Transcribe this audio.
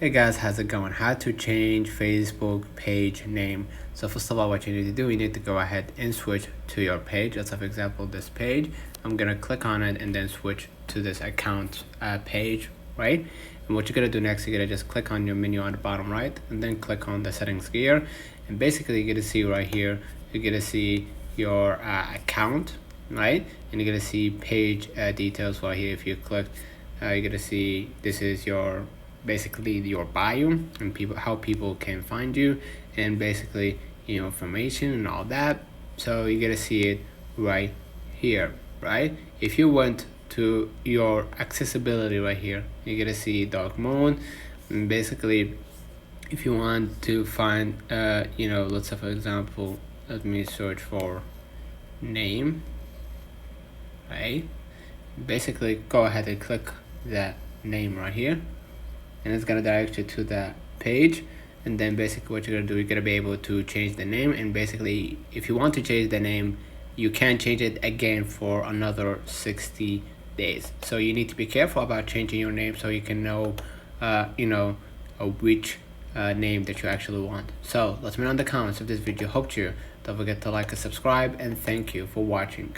Hey guys, how's it going? How to change Facebook page name. So first of all, what you need to do, you need to go ahead and switch to your page. Let's say for example this page. I'm gonna click on it and then switch to this account page, right? And what you're gonna do next, you're gonna just click on your menu on the bottom right and then click on the settings gear. And basically you're gonna see right here, you're gonna see your account, right? And you're gonna see page details right here. If you click, you're gonna see this is your basically your bio and how people can find you, and basically information and all that. So you get to see it right here, right? If you went to your accessibility right here, you get to see dark mode. And basically if you want to find let's say for example, let me search for name, right? Basically go ahead and click that name right here and it's gonna direct you to the page. And then basically what you're gonna do, you're gonna be able to change the name. And basically if you want to change the name, you can change it again for another 60 days. So you need to be careful about changing your name so you can know which name that you actually want. So let me know in the comments if this video helped you. Don't forget to like and subscribe, and thank you for watching.